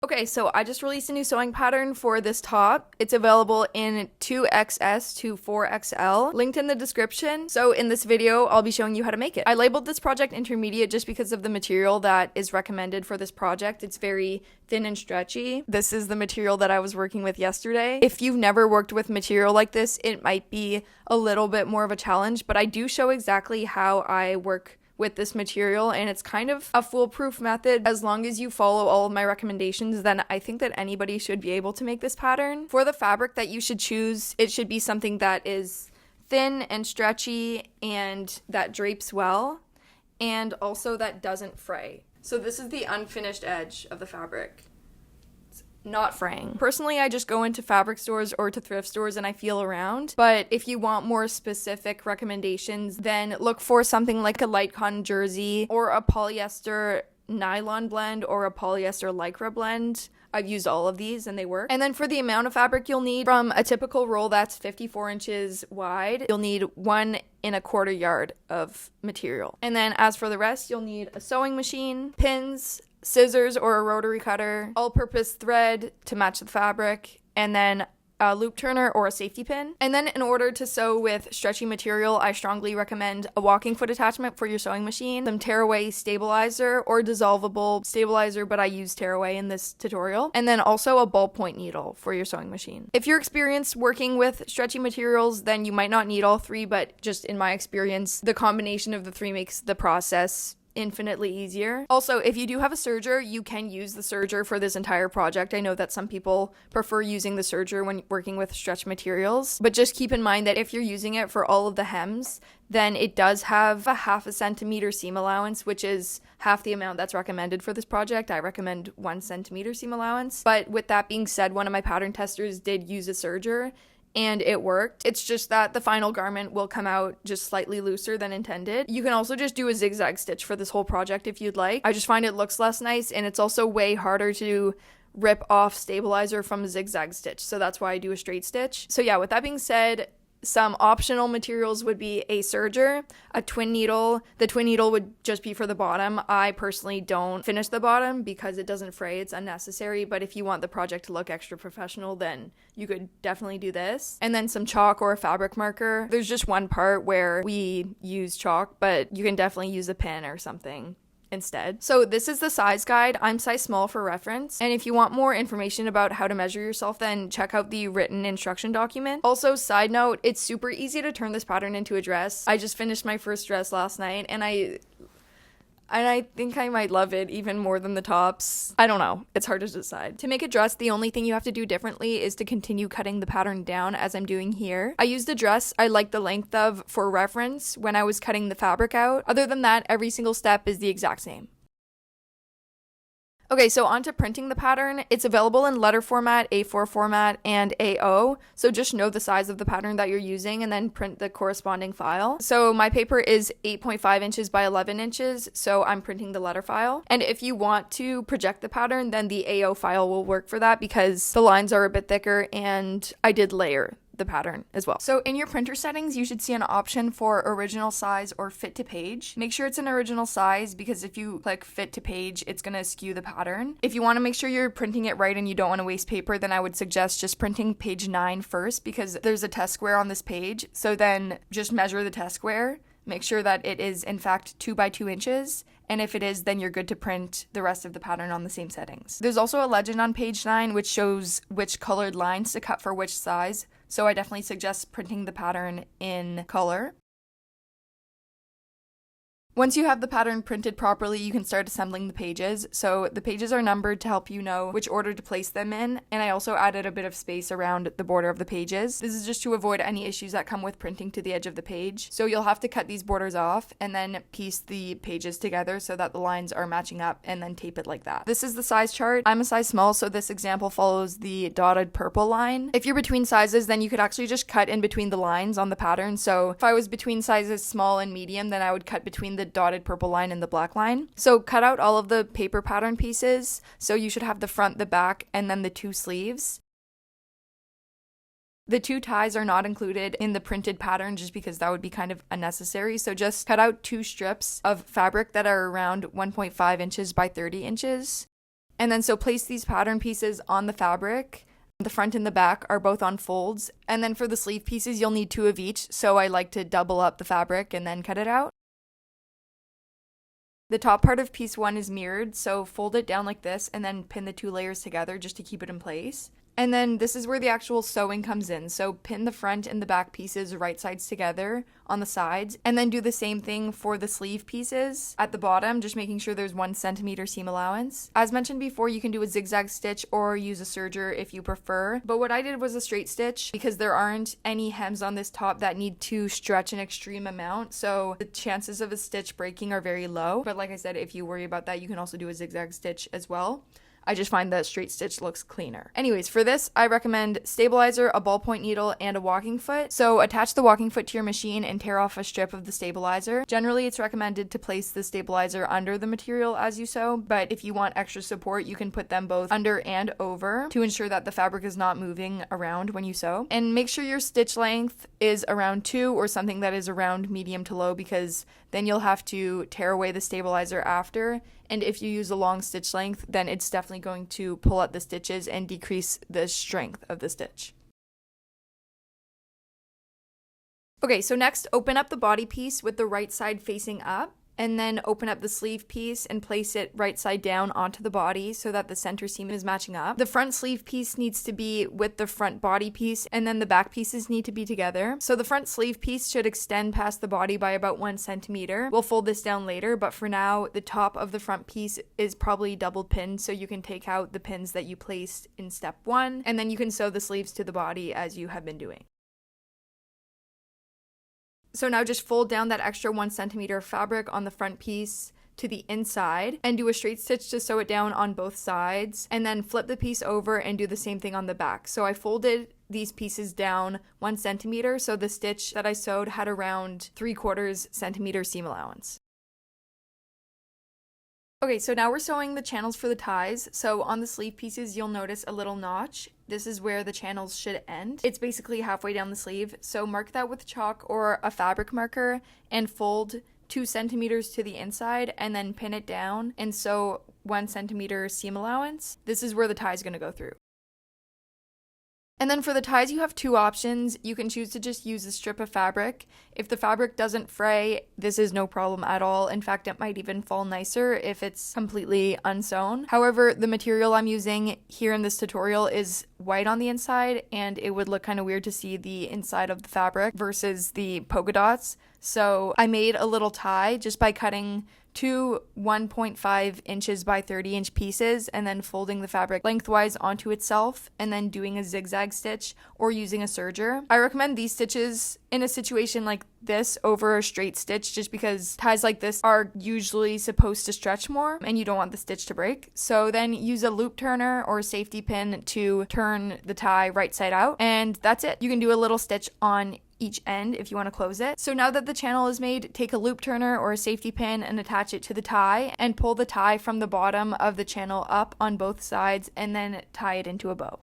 Okay, so I just released a new sewing pattern for this top. It's available in 2XS to 4XL, linked in the description. So in this video, I'll be showing you how to make it. I labeled this project intermediate just because of the material that is recommended for this project. It's very thin and stretchy. This is the material that I was working with yesterday. If you've never worked with material like this, it might be a little bit more of a challenge, but I do show exactly how I work with this material, and it's kind of a foolproof method. As long as you follow all of my recommendations, then I think that anybody should be able to make this pattern. For the fabric that you should choose, it should be something that is thin and stretchy and that drapes well, and also that doesn't fray. So this is the unfinished edge of the fabric. Not fraying. Personally, I just go into fabric stores or to thrift stores and I feel around. But if you want more specific recommendations, then look for something like a light cotton jersey or a polyester nylon blend or a polyester lycra blend. I've used all of these and they work. And then for the amount of fabric you'll need, from a typical roll that's 54 inches wide, you'll need 1¼ yard of material. And then as for the rest, you'll need a sewing machine, pins, scissors or a rotary cutter, all-purpose thread to match the fabric, and then a loop turner or a safety pin. And then in order to sew with stretchy material, I strongly recommend a walking foot attachment for your sewing machine, some tearaway stabilizer or dissolvable stabilizer, but I use tearaway in this tutorial, and then also a ballpoint needle for your sewing machine. If you're experienced working with stretchy materials, then you might not need all three, but just in my experience, the combination of the three makes the process infinitely easier. Also, if you do have a serger, you can use the serger for this entire project. I know that some people prefer using the serger when working with stretch materials, but just keep in mind that if you're using it for all of the hems, then it does have a 1/2 centimeter seam allowance, which is half the amount that's recommended for this project. I recommend 1 centimeter seam allowance. But with that being said, one of my pattern testers did use a serger, and it worked. It's just that the final garment will come out just slightly looser than intended. You can also just do a zigzag stitch for this whole project if you'd like. I just find it looks less nice, and it's also way harder to rip off stabilizer from a zigzag stitch, so that's why I do a straight stitch. So yeah, with that being said, some optional materials would be a serger, a twin needle. The twin needle would just be for the bottom. I personally don't finish the bottom because it doesn't fray. It's unnecessary. But if you want the project to look extra professional, then you could definitely do this. And then some chalk or a fabric marker. There's just one part where we use chalk, but you can definitely use a pen or something instead. So this is the size guide. I'm size small for reference. And if you want more information about how to measure yourself, then check out the written instruction document. Also, side note, it's super easy to turn this pattern into a dress. I just finished my first dress last night, and I think I might love it even more than the tops. I don't know. It's hard to decide. To make a dress, the only thing you have to do differently is to continue cutting the pattern down as I'm doing here. I used a dress I liked the length of for reference when I was cutting the fabric out. Other than that, every single step is the exact same. Okay, so on to printing the pattern. It's available in letter format, A4 format, and AO. So just know the size of the pattern that you're using and then print the corresponding file. So my paper is 8.5 inches by 11 inches, so I'm printing the letter file. And if you want to project the pattern, then the AO file will work for that because the lines are a bit thicker and I did layer the pattern as well. So in your printer settings, you should see an option for original size or fit to page. Make sure it's an original size because if you click fit to page, it's going to skew the pattern. If you want to make sure you're printing it right and you don't want to waste paper, then I would suggest just printing page 9 first because there's a test square on this page. So then just measure the test square. Make sure that it is in fact 2 by 2 inches. And if it is, then you're good to print the rest of the pattern on the same settings. There's also a legend on page 9 which shows which colored lines to cut for which size. So I definitely suggest printing the pattern in color. Once you have the pattern printed properly, you can start assembling the pages. So the pages are numbered to help you know which order to place them in, and I also added a bit of space around the border of the pages. This is just to avoid any issues that come with printing to the edge of the page. So you'll have to cut these borders off and then piece the pages together so that the lines are matching up and then tape it like that. This is the size chart. I'm a size small, so this example follows the dotted purple line. If you're between sizes, then you could actually just cut in between the lines on the pattern. So if I was between sizes small and medium, then I would cut between the dotted purple line and the black line. So cut out all of the paper pattern pieces. So you should have the front, the back, and then the 2 sleeves. The 2 ties are not included in the printed pattern just because that would be kind of unnecessary. So just cut out 2 strips of fabric that are around 1.5 inches by 30 inches. And then so place these pattern pieces on the fabric. The front and the back are both on folds. And then for the sleeve pieces, you'll need 2 of each. So I like to double up the fabric and then cut it out. The top part of piece 1 is mirrored, so fold it down like this and then pin the 2 layers together just to keep it in place. And then this is where the actual sewing comes in. So pin the front and the back pieces right sides together on the sides, and then do the same thing for the sleeve pieces at the bottom, just making sure there's 1 centimeter seam allowance. As mentioned before, you can do a zigzag stitch or use a serger if you prefer. But what I did was a straight stitch because there aren't any hems on this top that need to stretch an extreme amount. So the chances of a stitch breaking are very low. But like I said, if you worry about that, you can also do a zigzag stitch as well. I just find that straight stitch looks cleaner. Anyways, for this, I recommend stabilizer, a ballpoint needle, and a walking foot. So attach the walking foot to your machine and tear off a strip of the stabilizer. Generally, it's recommended to place the stabilizer under the material as you sew, but if you want extra support, you can put them both under and over to ensure that the fabric is not moving around when you sew. And make sure your stitch length is around 2 or something that is around medium to low, because then you'll have to tear away the stabilizer after. And if you use a long stitch length, then it's definitely going to pull out the stitches and decrease the strength of the stitch. Okay, so next, open up the body piece with the right side facing up. And then open up the sleeve piece and place it right side down onto the body so that the center seam is matching up. The front sleeve piece needs to be with the front body piece, and then the back pieces need to be together. So the front sleeve piece should extend past the body by about 1 centimeter. We'll fold this down later, but for now, the top of the front piece is probably double pinned, so you can take out the pins that you placed in step 1, and then you can sew the sleeves to the body as you have been doing. So now just fold down that extra 1 centimeter of fabric on the front piece to the inside and do a straight stitch to sew it down on both sides, and then flip the piece over and do the same thing on the back. So I folded these pieces down 1 centimeter, so the stitch that I sewed had around 3/4 centimeter seam allowance. Okay, so now we're sewing the channels for the ties. So on the sleeve pieces, you'll notice a little notch. This is where the channels should end. It's basically halfway down the sleeve. So mark that with chalk or a fabric marker and fold 2 centimeters to the inside and then pin it down and sew 1 centimeter seam allowance. This is where the tie is going to go through. And then for the ties, you have 2 options. You can choose to just use a strip of fabric. If the fabric doesn't fray, this is no problem at all. In fact, it might even fall nicer if it's completely unsewn. However, the material I'm using here in this tutorial is white on the inside, and it would look kind of weird to see the inside of the fabric versus the polka dots. So I made a little tie just by cutting 2 1.5 inches by 30 inch pieces and then folding the fabric lengthwise onto itself and then doing a zigzag stitch or using a serger. I recommend these stitches in a situation like this over a straight stitch just because ties like this are usually supposed to stretch more and you don't want the stitch to break. So then use a loop turner or a safety pin to turn the tie right side out, and that's it. You can do a little stitch on each end if you want to close it. So now that the channel is made, take a loop turner or a safety pin and attach it to the tie and pull the tie from the bottom of the channel up on both sides and then tie it into a bow.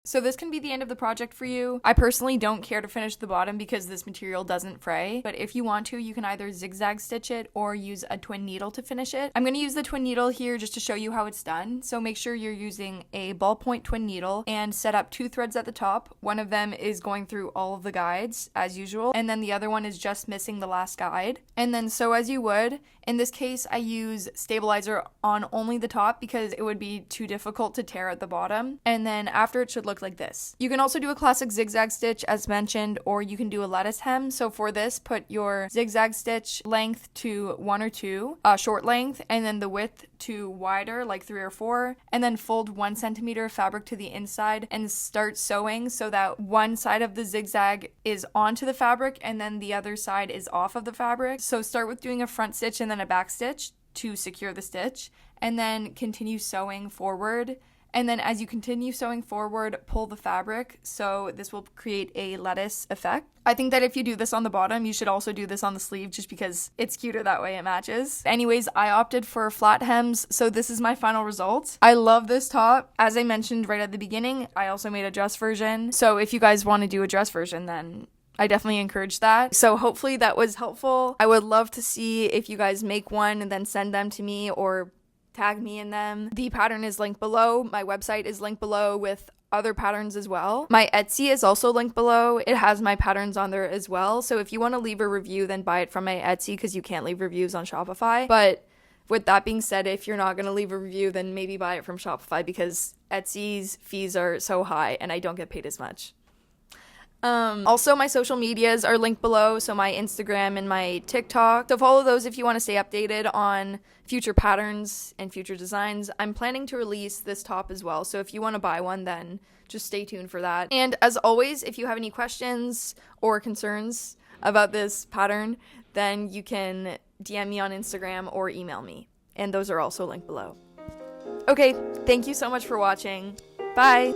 So this can be the end of the project for you. I personally don't care to finish the bottom because this material doesn't fray, but if you want to, you can either zigzag stitch it or use a twin needle to finish it. I'm going to use the twin needle here just to show you how it's done. So make sure you're using a ballpoint twin needle and set up 2 threads at the top. One of them is going through all of the guides as usual, and then the other one is just missing the last guide. And then sew as you would. In this case, I use stabilizer on only the top because it would be too difficult to tear at the bottom. And then after, it should look like this. You can also do a classic zigzag stitch as mentioned, or you can do a lettuce hem. So for this, put your zigzag stitch length to 1 or 2, short length, and then the width to wider, like 3 or 4, and then fold 1 centimeter of fabric to the inside and start sewing so that one side of the zigzag is onto the fabric and then the other side is off of the fabric. So start with doing a front stitch and then a back stitch to secure the stitch, and then continue sewing forward. And then as you continue sewing forward, pull the fabric, so this will create a lettuce effect. I think that if you do this on the bottom, you should also do this on the sleeve just because it's cuter that way, it matches. Anyways, I opted for flat hems, so this is my final result. I love this top. As I mentioned right at the beginning, I also made a dress version. So if you guys want to do a dress version, then I definitely encourage that. So hopefully that was helpful. I would love to see if you guys make one and then send them to me or tag me in them. The pattern is linked below. My website is linked below with other patterns as well. My Etsy is also linked below. It has my patterns on there as well. So if you want to leave a review, then buy it from my Etsy because you can't leave reviews on Shopify. But with that being said, if you're not going to leave a review, then maybe buy it from Shopify because Etsy's fees are so high and I don't get paid as much. Also, my social medias are linked below, so my Instagram and my TikTok. So follow those if you want to stay updated on future patterns and future designs. I'm planning to release this top as well, so if you want to buy one, then just stay tuned for that. And as always, if you have any questions or concerns about this pattern, then you can DM me on Instagram or email me, and those are also linked below. Okay, thank you so much for watching. Bye!